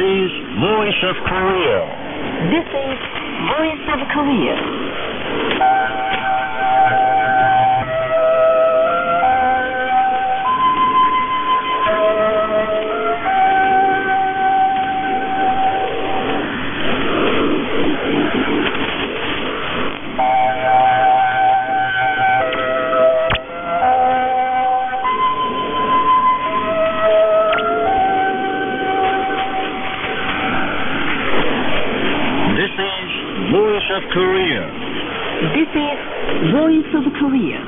is Voice of Korea. This is Voice of Korea. This is Voice of Korea. This is Voice of Korea.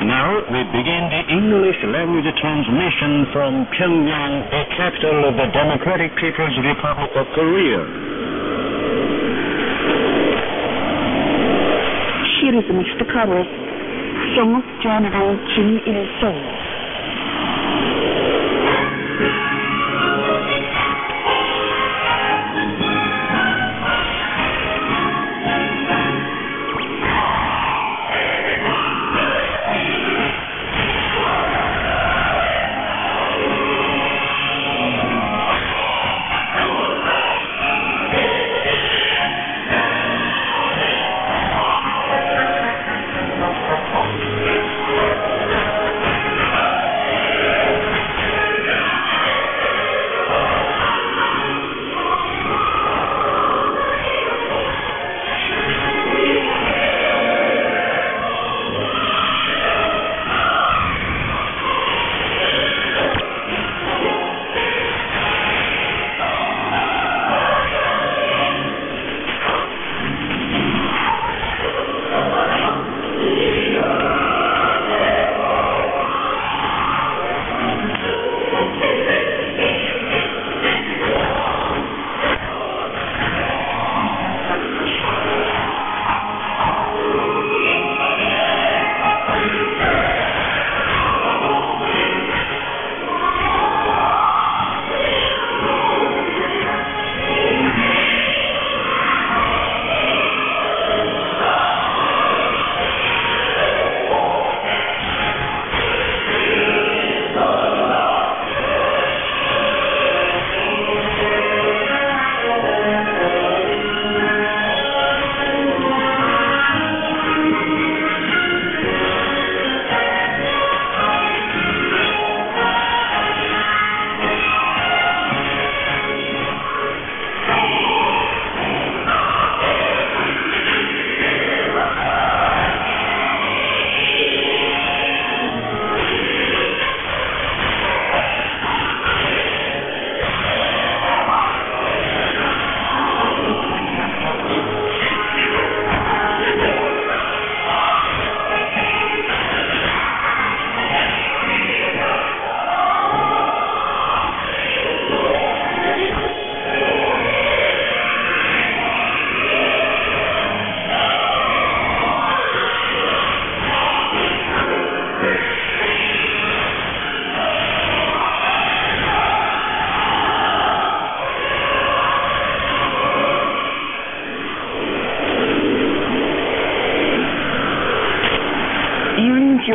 Now we begin the English language transmission from Pyongyang, the capital of the Democratic People's Republic of Korea. 시리즈는 획득하고 성욱 제너럴 김일성.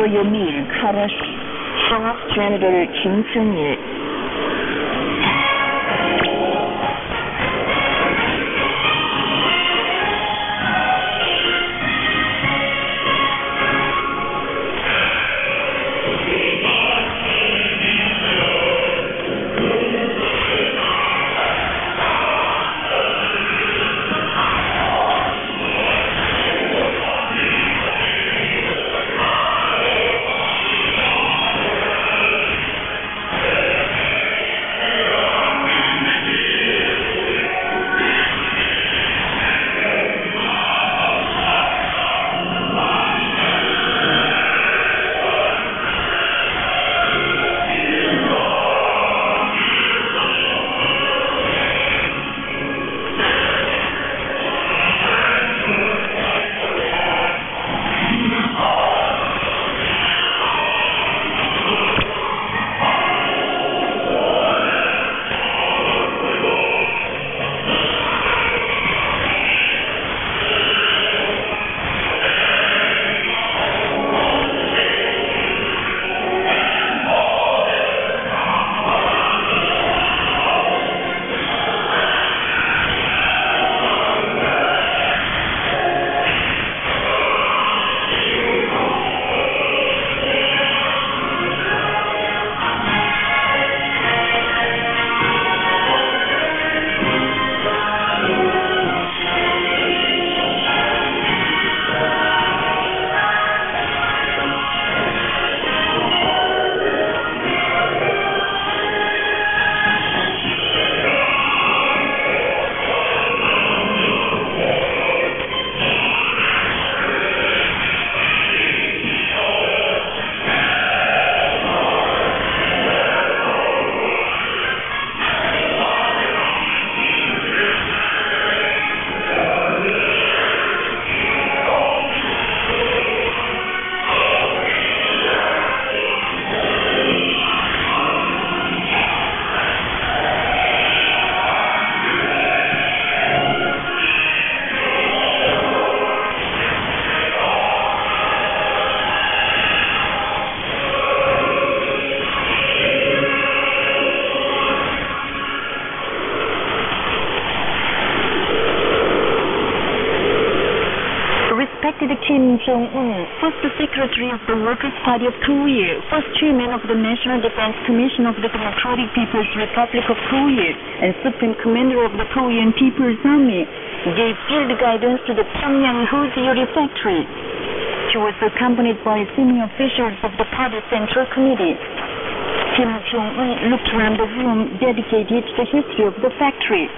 enjoy your meal. Karash, South General Kim Jong-il. Respected Kim Jong-un, first Secretary of the Workers' Party of Korea, first Chairman of the National Defense Commission of the Democratic People's Republic of Korea, and Supreme Commander of the Korean People's Army, gave field guidance to the Pyongyang hosiery factory. He was accompanied by senior officials of the party Central Committee. Kim Jong-un looked around the room dedicated to the history of the factory.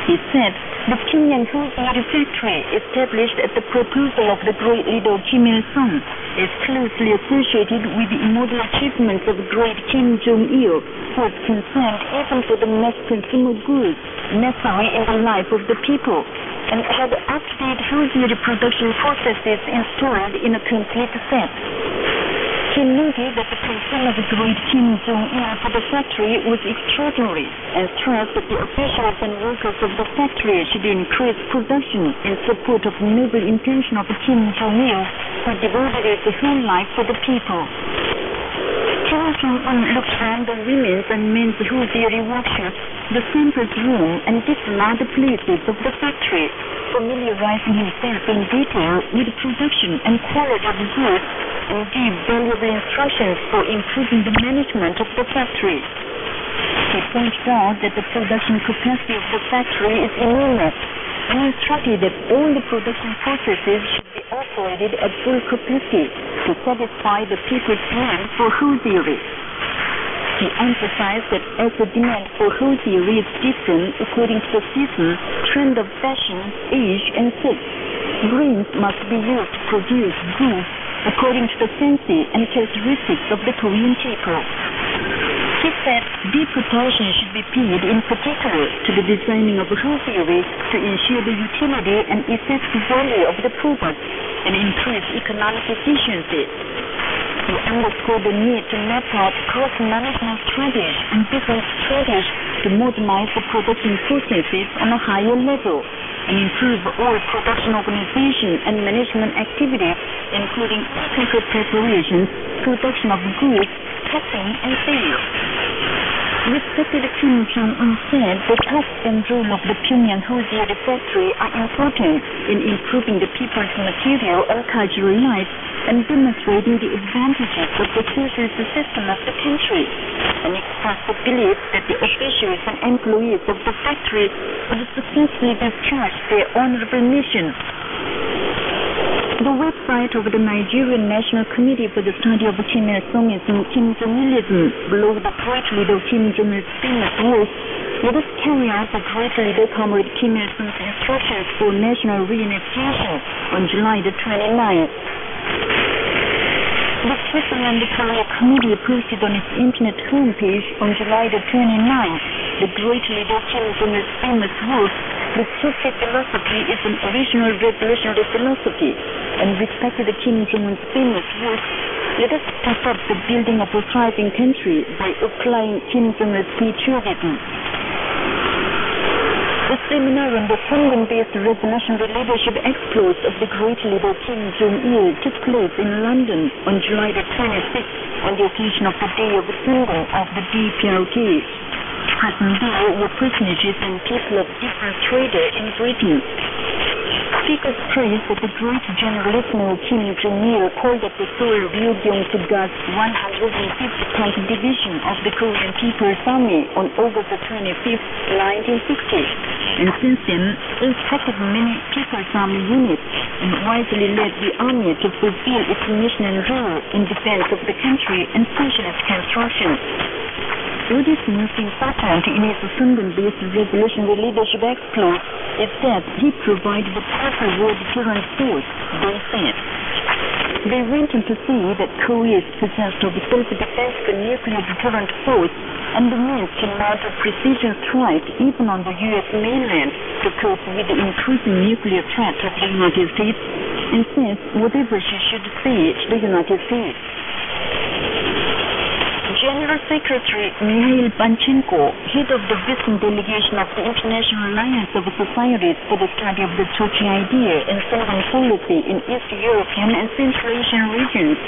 He said, the Pyongyang hosiery factory, established at the proposal of the great leader Kim Il-sung, is closely associated with the immortal achievements of great Kim Jong-il, who was concerned even for the mass consumer goods necessary in the life of the people, and had up-to-date hosiery production processes installed in a complete set. He noted that the concern of the great Kim Jong-il for the factory was extraordinary, and stressed that the officials and workers of the factory should increase production in support of the noble intention of Kim Jong-il, who devoted his whole life to the people. Kim Jong-un looked around the women's and men's hosiery workshops, the samples room, and different other places of the factory, familiarizing himself in detail with the production and quality of the goods, and gave valuable instructions for improving the management of the factory. He pointed out that the production capacity of the factory is enormous, and instructed that all the production processes should be operated at full capacity to satisfy the people's demand for hosiery. He emphasized that as the demand for hosiery is different according to the season, trend of fashion, age, and sex, grains must be used to produce goods according to the fancy and characteristics of the Korean people. He said deep attention should be paid in particular to the designing of hosiery to ensure the utility and effective value of the product and increase economic efficiency. He underscored the need to map out cross-management strategies and business strategies to modernize the production processes on a higher level. and improve all production organization and management activities, including technical preparations, production of goods, testing, and sales. Respected Kim Jong-un said the task and role of the Pyongyang Hosier Factory are important in improving the people's material and cultural life and demonstrating the advantages of the social system of the country, and expressed the belief that the officials and employees of the factory would successfully discharge their honorable mission. The website of the Nigerian National Committee for the Study of Kim Il-sungism, Kim Jong-ilism, below the great leader Kim Jong-il's famous words, let us carry out the great leader Comrade Kim Il-sung's instructions for national reunification on July the 29th. The Switzerland Korea Committee posted on its internet homepage on July the 29th the great leader Kim Jong-il's famous words, "The Soviet philosophy is an original revolutionary philosophy," and respected Kim Jong-un's famous words, "Let us step up the building of a thriving country by applying Kim Jong-il's patriotism." The seminar on the Sungun-based revolutionary leadership exploits of the great leader Kim Jong-il took place in London on July the 26th on the occasion of the Day of Sungun of the DPRK. Present there were personages and people of different trade in Britain. Speakers praised that the great Generalissimo Kim Jong-il called up the Seoul Ryugyong-Suga's 150th Tank Division of the Korean People's Army on August 25, 1960. And since then, inspected many People's Army units and wisely led the army to fulfill its mission and role in defense of the country and socialist construction. What is most important in his Sungun-based revolutionary leadership exploit is that he provided a powerful war deterrent force, they said. They went on to see that Korea is possessed of self-defense nuclear deterrent force and the means to mount a precision strike even on the U.S. mainland to cope with the increasing nuclear threat of the United States, and says whatever she should say to the United States. General Secretary Mikhail Panchenko, head of the Western delegation of the International Alliance of Societies for the Study of the Turkey Idea and Southern Policy in East European and Central Asian regions,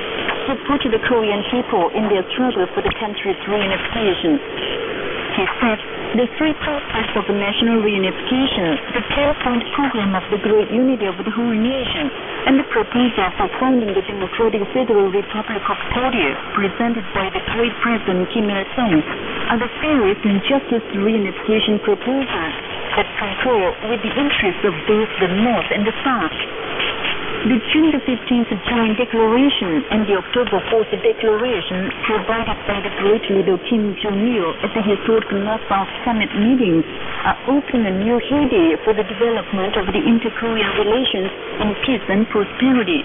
supported the Korean people in their struggle for the country's reunification. He said, the three purposes of national reunification, the 10-point program of the great unity of the whole nation, and the proposal for founding the Democratic Federal Republic of Korea, presented by the great President Kim Il-sung, are the fairest and justest reunification proposals that concur with the interests of both the North and the South. The June 15th Joint Declaration and the October 4th Declaration provided by the great leader Kim Jong-il at the historic North-South Summit meetings are opening a new heyday for the development of the inter-Korean relations in peace and prosperity.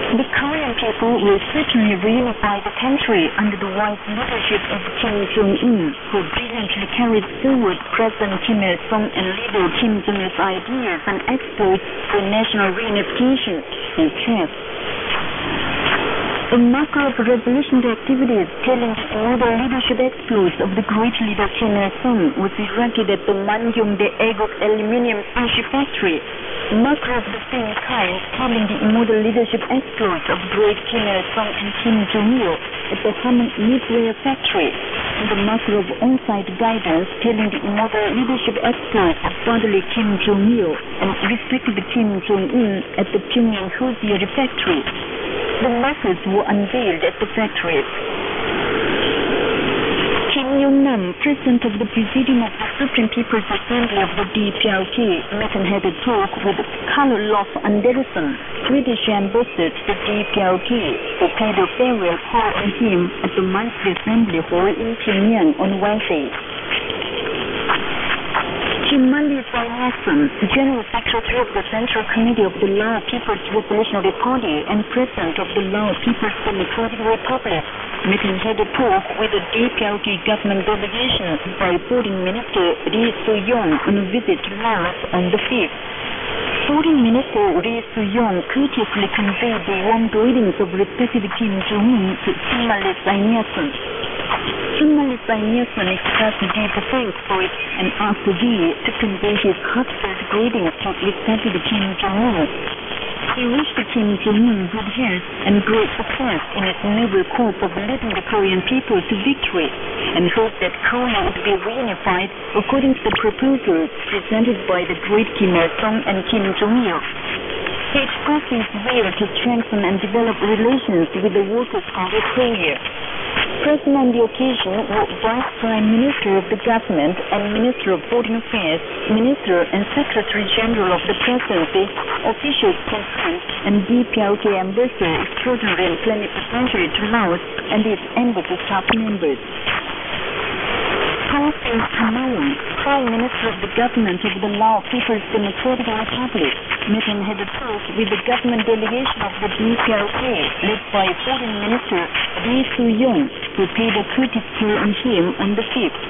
The Korean people will certainly reunify the country under the wise leadership of Kim Jong-un, who brilliantly carried forward President Kim Il-sung and leader Kim Jong-il's ideas and exploits for national reunification, he stressed. A marker of revolutionary activities telling the modern leadership exploits of the great leader Kim Il-sung was erected at the Mangyongdae-Egok Aluminium Spaceship Factory. A marker of the same kind telling the immortal leadership exploits of great Kim Il-sung and Kim Jong-il at the Hammond Nuclear Factory, and the marker of on-site guidance telling the immortal leadership exploits of fatherly Kim Jong-il and respected Kim Jong-un at the Pyongyang Hosier Factory. The markers were unveiled at the factories. Kim Yong-nam, president of the Presidium of the Supreme People's Assembly of the DPRK, met and had a talk with Carl Lof Anderson, Swedish ambassador to the DPRK, who paid a farewell call on him at the monthly assembly hall in Pyongyang on Wednesday. Chimali Srinivasan, General Secretary of the Central Committee of the Lao People's Revolutionary Party and President of the Lao People's Democratic Republic, met and had a talk with the DPRK government delegation by Foreign Minister Ri Su-yong on a visit to Laos on the 5th. Foreign Minister Ri Su-yong courteously conveyed the warm greetings of respected Kim Jong-un to Chimali Srinivasan. Journalist Prime Minister expressed deep thanks for it and asked Lee to convey his heartfelt greetings to respected Kim Jong-un. He wished Kim Jong-un good health and great success in his noble cause of leading the Korean people to victory, and hoped that Korea would be reunified according to the proposals presented by the great Kim Il-sung and Kim Jong-il. He expressed his will to strengthen and develop relations with the Workers' Party of Korea. Present on the occasion were Vice Prime Minister of the Government and Minister of Foreign Affairs, Minister and Secretary General of the Presidency, officials concerned, and DPRK Ambassador Extraordinary and Plenipotentiary to Laos and its embassy staff members. Thamawong, Prime Minister of the Government of the Lao People's Democratic Republic, met and had a talk with the government delegation of the DPRK, led by Foreign Minister Lee Soo-young, who paid a courteous tour on him on the 5th.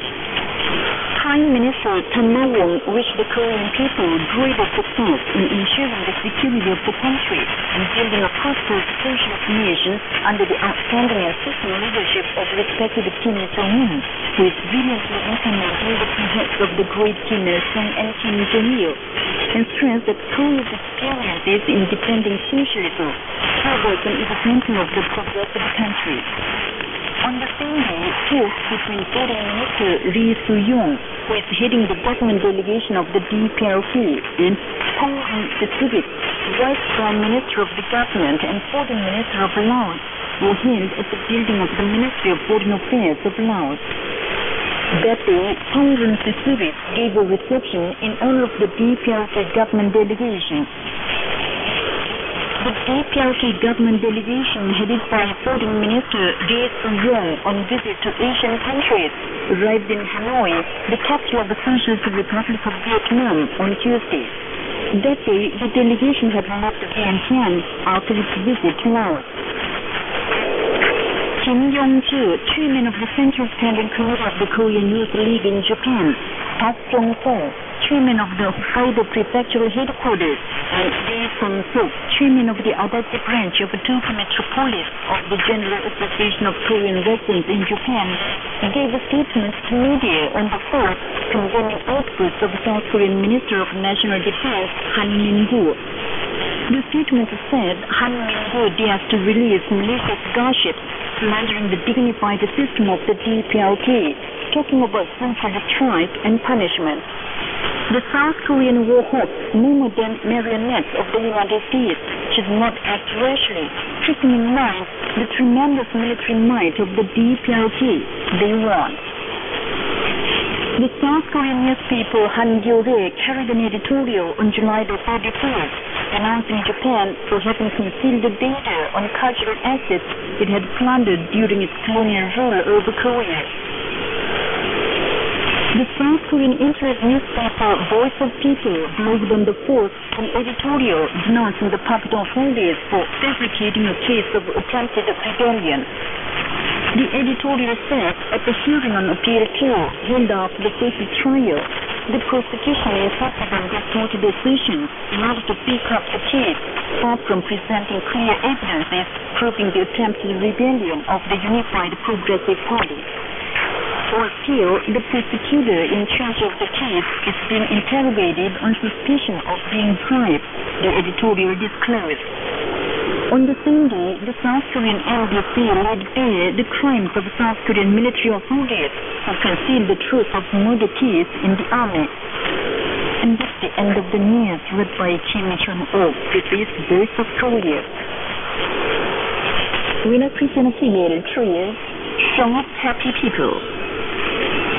Prime Minister Thamawong wished the Korean people greater success in ensuring the security of the country and building a prosperous socialist nation under the outstanding and system leadership of respected Kim Jong-un, who is brilliantly implementing the projects of the great Kim Il-sung and Kim Jong-il, and stressed that Korea's experiences in defending socialism furthers an example of the progress of the country. On the same day, talks between Foreign Minister Lee Soo-young, who is heading the government delegation of the DPRK, and Thonghan Sisurit, Vice Prime Minister of the Government and Foreign Minister of Laos, were held at the building of the Ministry of Foreign Affairs of Laos. That day, Thonghan Sisurit gave a reception in honor of the DPRK government delegation. The DPRK government delegation headed by Foreign Minister Lee Soo-young on visit to Asian countries arrived in Hanoi, the capital of the Socialist Republic of Vietnam, on Tuesday. That day, the delegation had left Vientiane after its visit to Laos. Kim Yong-ju, chairman of the Central Standing Committee of the Korean Youth League in Japan, Park Jong-sung, chairman of the Hokkaido Prefectural Headquarters, and Lee Sun-suk, chairman of the Adachi branch of Tokyo Metropolis of the General Association of Korean Residents in Japan, gave a statement to media on the 4th condemning outbursts of South Korean Minister of National Defense Han Min-gu. The statement said Han Min-gu dares to release malicious gossip, slandering the dignified system of the DPRK, talking about social strike and punishment. The South Korean war hawks, no more than marionettes of the United States, should not act rashly, keeping in mind the tremendous military might of the DPRK they want. The South Korean newspaper Hangul-rae carried an editorial on July the 31st, denouncing Japan for having concealed the data on cultural assets it had plundered during its colonial rule over Korea. The South Korean interest newspaper Voice of People blogged on the 4th an editorial denouncing the puppet authorities for fabricating a case of attempted rebellion. The editorial said at the hearing on Appeal 2 held after the first trial, the prosecution insisted on distorted assertions in order to pick up the case, far from presenting clear evidences proving the attempted rebellion of the Unified Progressive Party. For still, the prosecutor in charge of the case is being interrogated on suspicion of being bribed, the editorial disclosed. On the same day, the South Korean embassy laid bare the crimes of South Korean military authorities who concealed the truth of murder case in the army. And that's the end of the news read by Kim Jong-il. This is Voice of Korea. Winner Christian female trio, Song of Happy People. Thank you.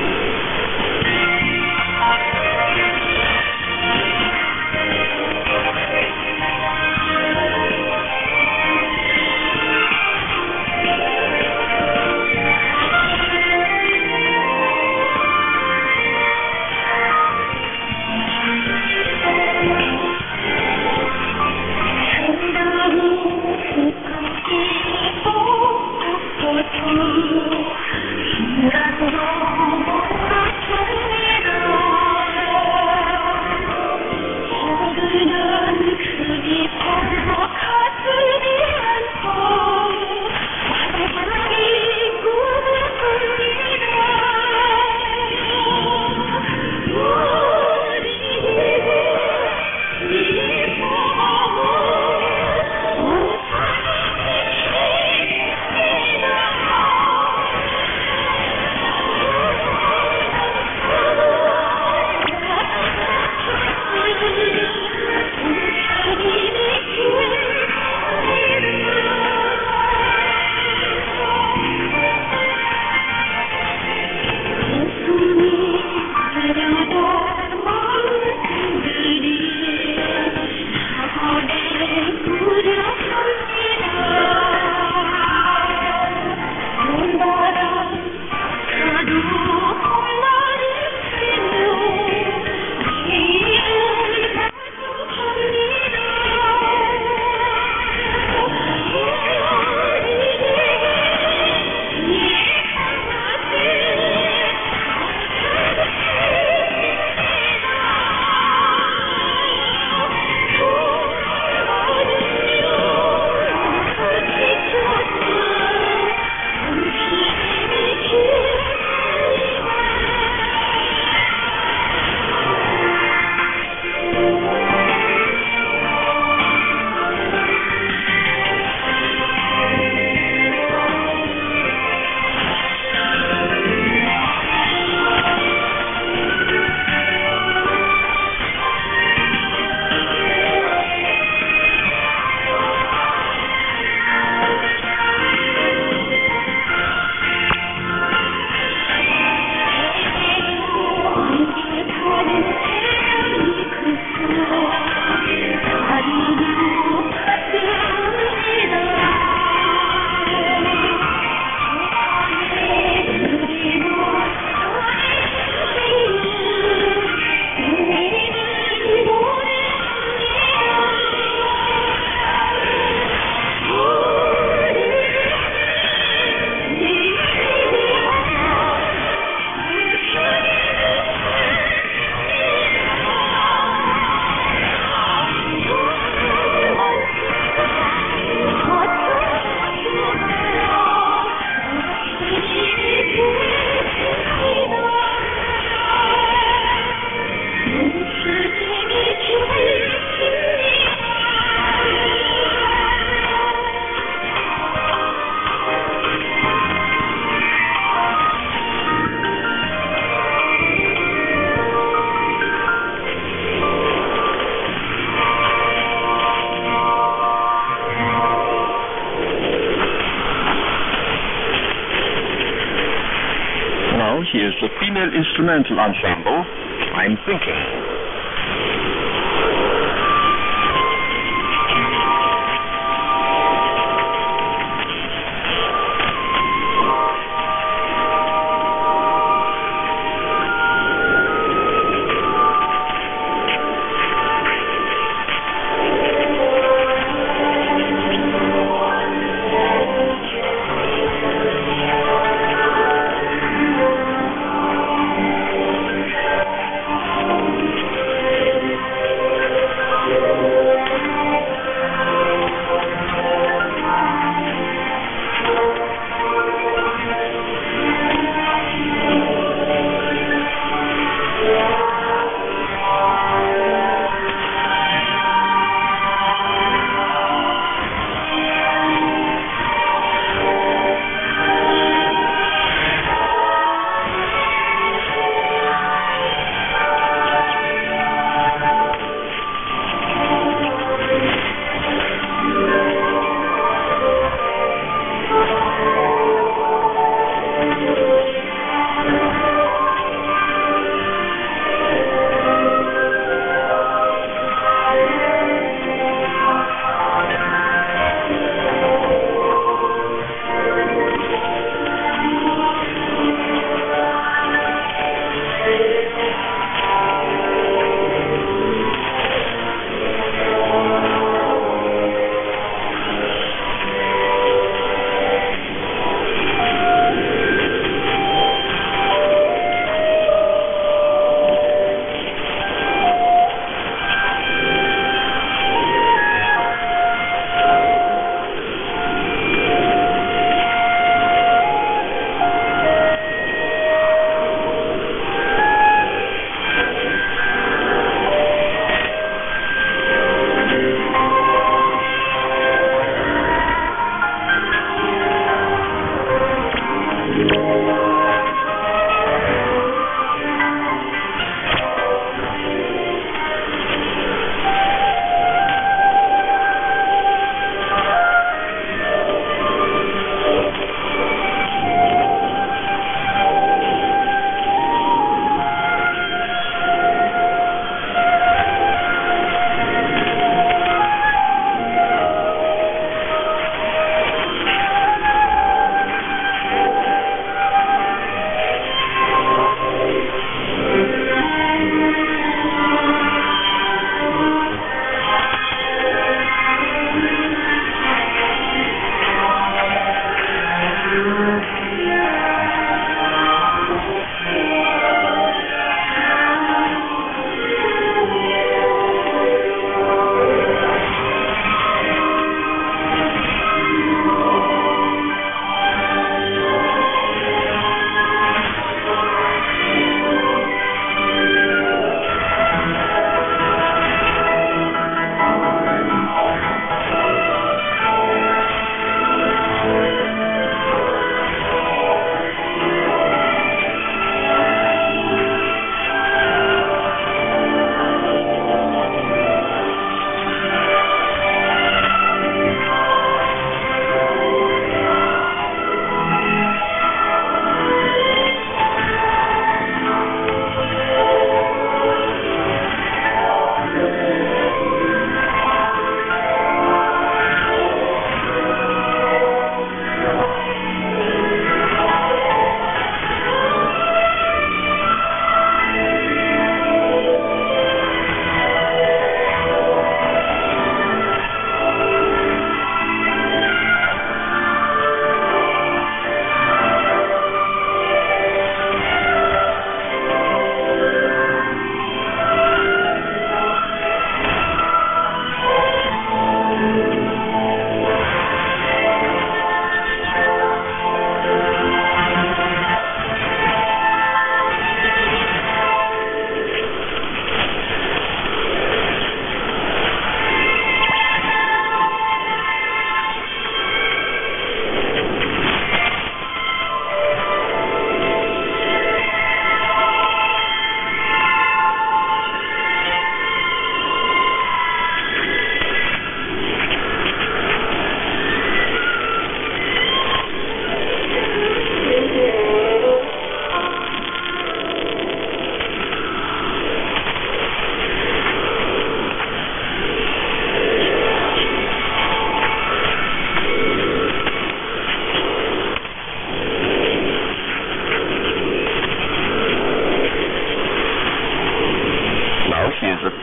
female instrumental ensemble, I'm Thinking.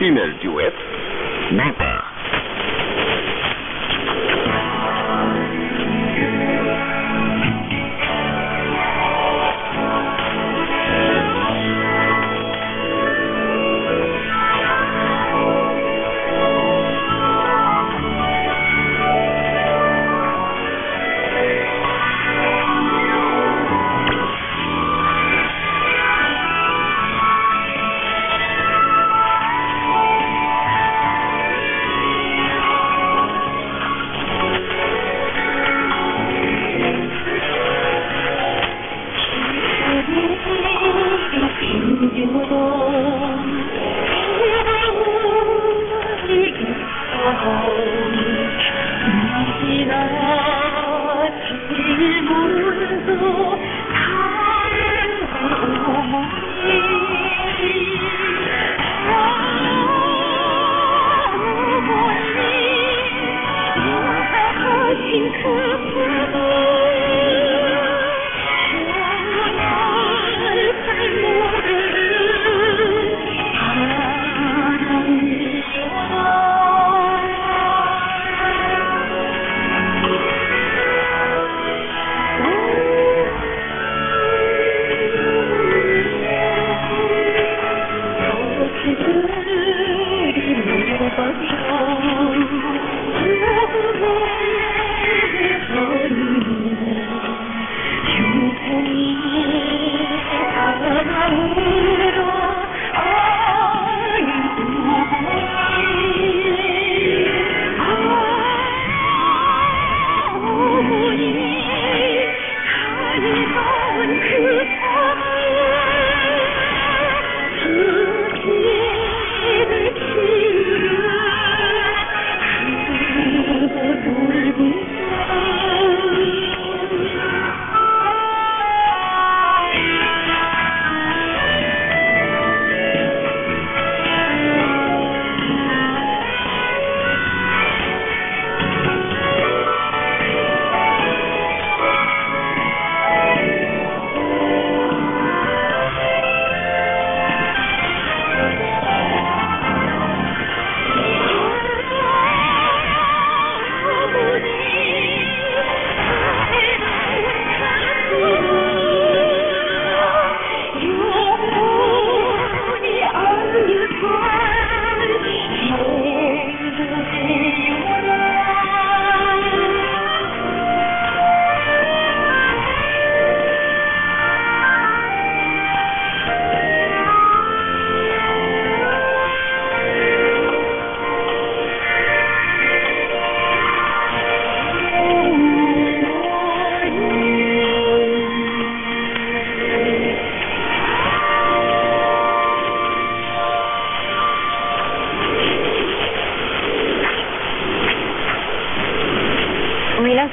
female duet, Napa.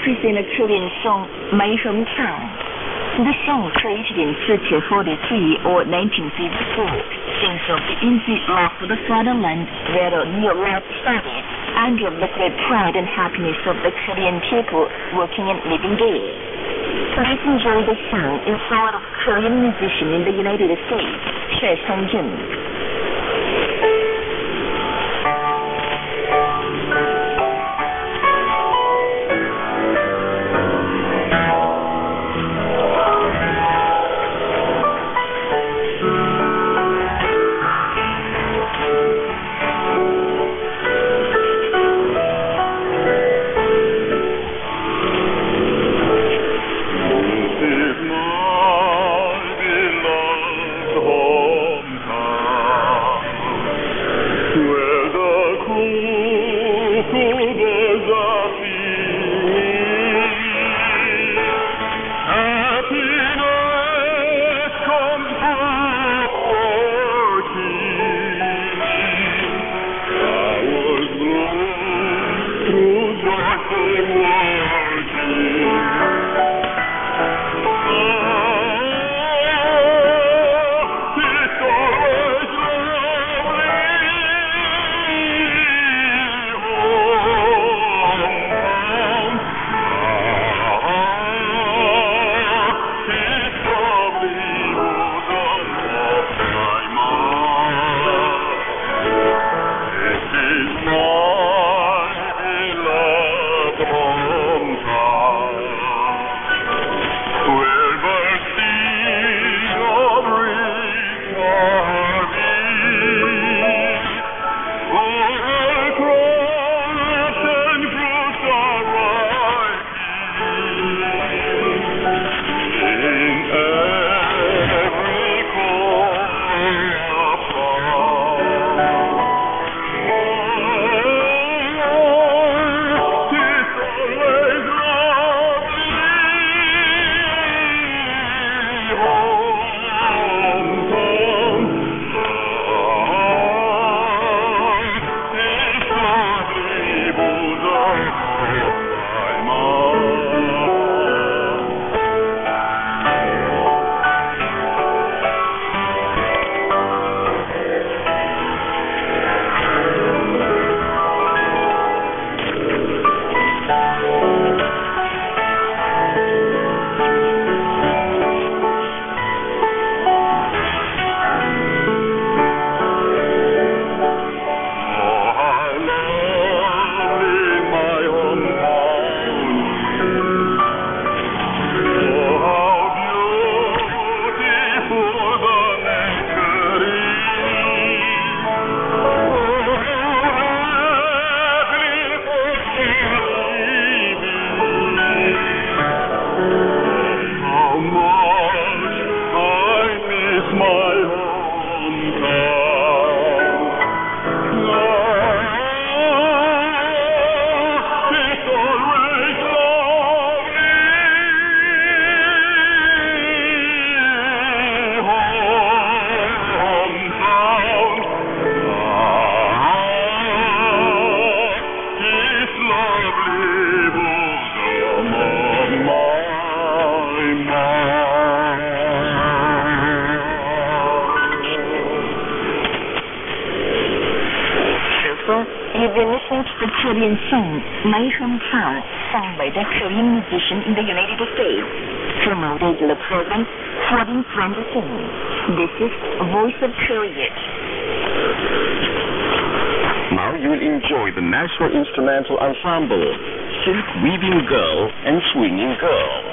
Presenting a Korean song, Mai Hong Sang. The song, created in 1943 or 1954, sings of the infinite love for the fatherland, where a new life started, and of the great pride and happiness of the Korean people working and living there. Let's enjoy the song in support of Korean musician in the United States, Choi Sung-jun. First, you've been listening to the Korean song, My Hometown, sung by the Korean musician in the United States. From our regular program, Foreign Friends Sing. This is Voice of Korea. Now you will enjoy the National Instrumental Ensemble, Silk Weaving Girl and Swinging Girl.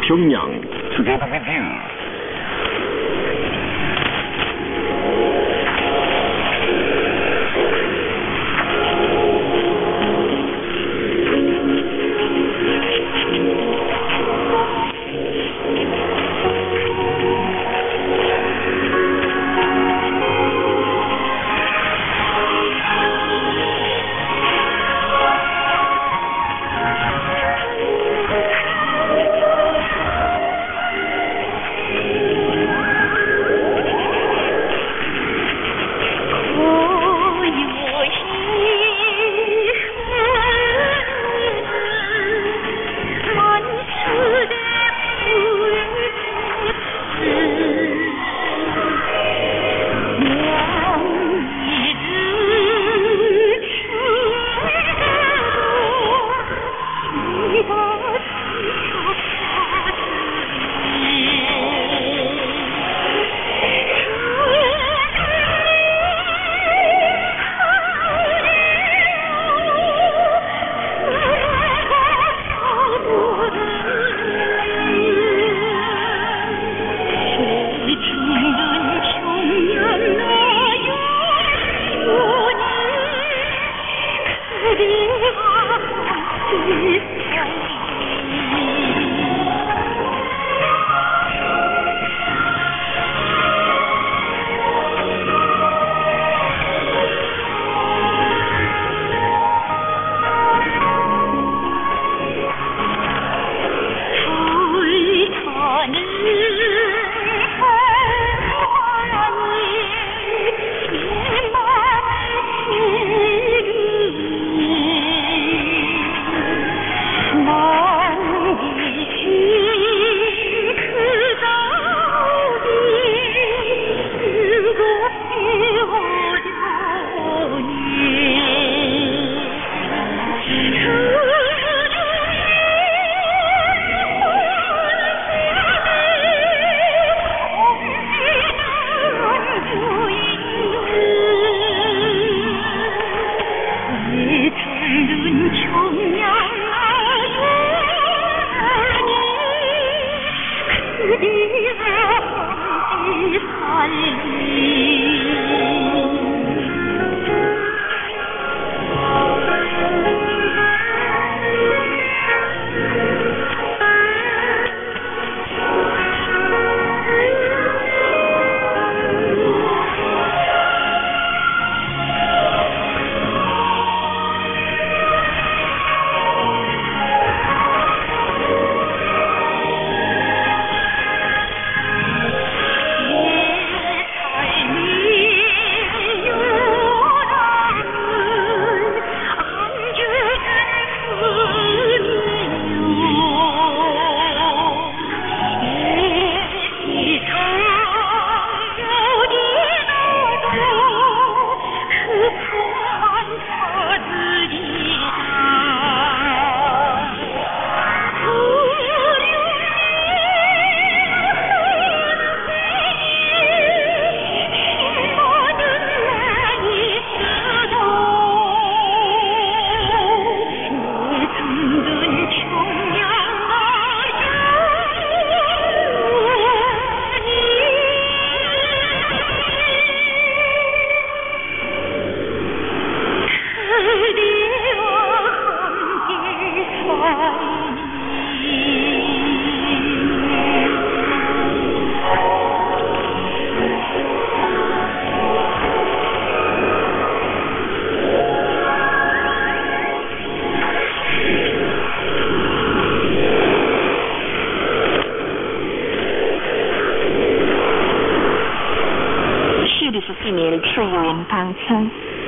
Pyongyang, together with you.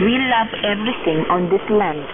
We love everything on this land.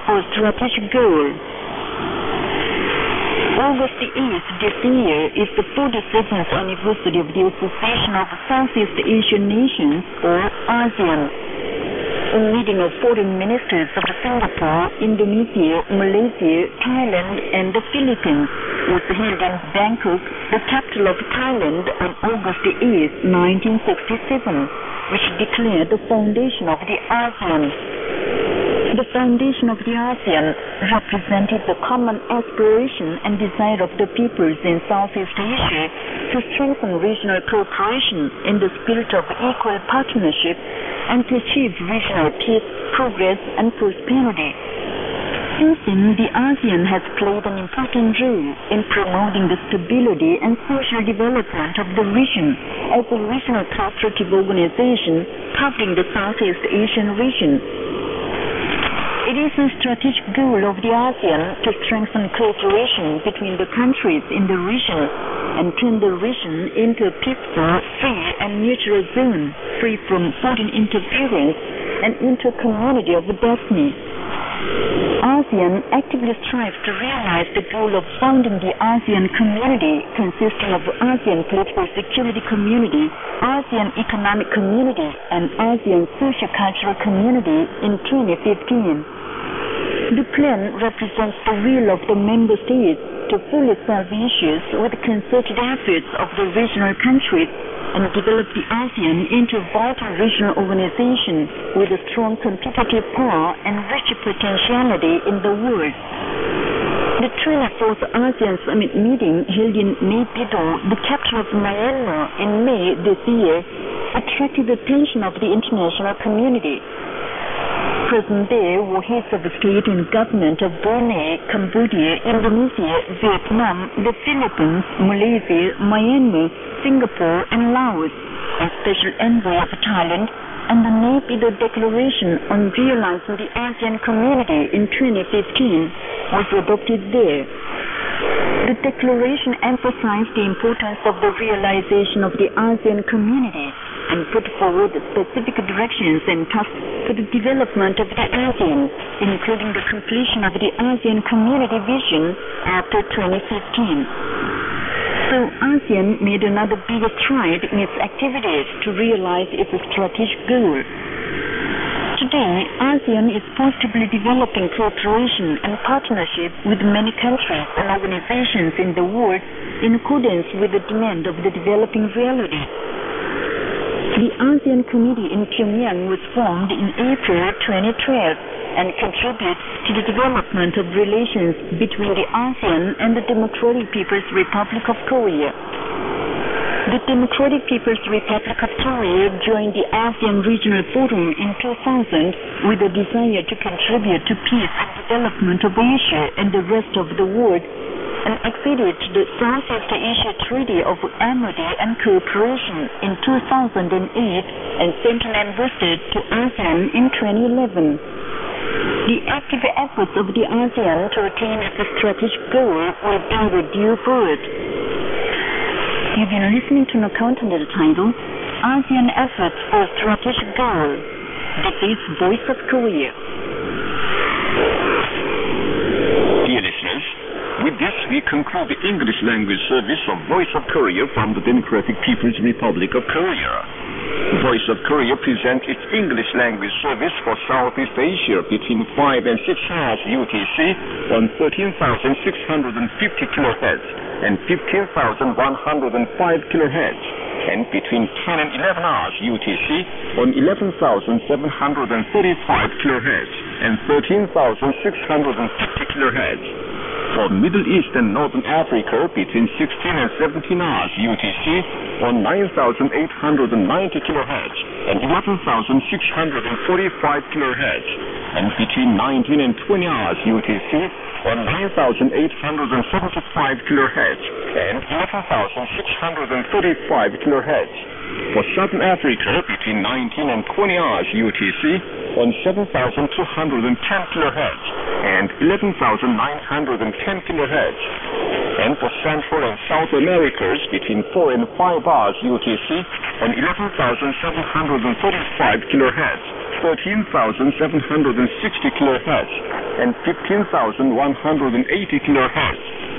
for strategic goal. August 8th this year is the 47th anniversary of the Association of Southeast Asian Nations, or ASEAN. A meeting of foreign ministers of Singapore, Indonesia, Malaysia, Thailand, and the Philippines was held in Bangkok, the capital of Thailand, on August 8th, 1967, which declared the foundation of the ASEAN. The foundation of the ASEAN represented the common aspiration and desire of the peoples in Southeast Asia to strengthen regional cooperation in the spirit of equal partnership and to achieve regional peace, progress, and prosperity. Since then, the ASEAN has played an important role in promoting the stability and social development of the region as a regional cooperative organization covering the Southeast Asian region. It is a strategic goal of the ASEAN to strengthen cooperation between the countries in the region and turn the region into a peaceful, free, and neutral zone, free from foreign interference and into a community of destiny. ASEAN actively strives to realize the goal of founding the ASEAN Community, consisting of ASEAN Political Security Community, ASEAN Economic Community, and ASEAN Socio-Cultural Community in 2015. The plan represents the will of the member states to fully solve issues with concerted efforts of the regional countries and develop the ASEAN into a vital regional organization with a strong competitive power and rich potentiality in the world. The 24th ASEAN Summit meeting held in Naypyidaw, the capital of Myanmar, in May this year, attracted the attention of the international community. Present there were heads of state and government of Brunei, Cambodia, Indonesia, Vietnam, the Philippines, Malaysia, Myanmar, Singapore, and Laos, a special envoy of Thailand, and the Naypyidaw Declaration on realizing the ASEAN Community in 2015 was adopted there. The declaration emphasized the importance of the realization of the ASEAN Community and put forward specific directions and tasks for the development of the ASEAN, including the completion of the ASEAN Community Vision after 2015. So ASEAN made another big stride in its activities to realize its strategic goal. Today, ASEAN is positively developing cooperation and partnership with many countries and organizations in the world in accordance with the demand of the developing reality. The ASEAN Committee in Pyongyang was formed in April 2012 and contributes to the development of relations between the ASEAN and the Democratic People's Republic of Korea. The Democratic People's Republic of Korea joined the ASEAN Regional Forum in 2000 with a desire to contribute to peace and development of Asia and the rest of the world, and acceded to the Southeast Asia Treaty of Amity and Cooperation in 2008 and sent an ambassador to ASEAN in 2011. The active efforts of the ASEAN to attain its strategic goal will bring the due fruit. You've been listening to an account under the title, ASEAN Efforts for Strategic Goal. This is Voice of Korea. Dear listeners, with this we conclude the English language service of Voice of Korea from the Democratic People's Republic of Korea. Voice of Korea presents its English language service for Southeast Asia between 5 and 6 hours UTC on 13,650 kHz and 15,105 kHz, and between 10 and 11 hours UTC on 11,735 kHz and 13,650 kHz. For Middle East and Northern Africa between 16 and 17 hours UTC on 9,890 kHz and 11,645 kHz, and between 19 and 20 hours UTC on 9,875 kHz and 11,635 kHz. For Southern Africa between 19 and 20 hours UTC on 7,210 kHz and 11,910 kHz. And for Central and South Americas between 4 and 5 hours UTC on 11,735 kHz, 13,760 kHz, and 15,180 kHz.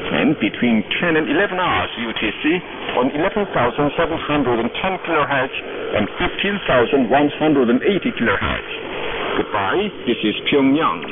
And between 10 and 11 hours UTC on 11,710 kHz and 15,180 kHz. Goodbye, this is Pyongyang.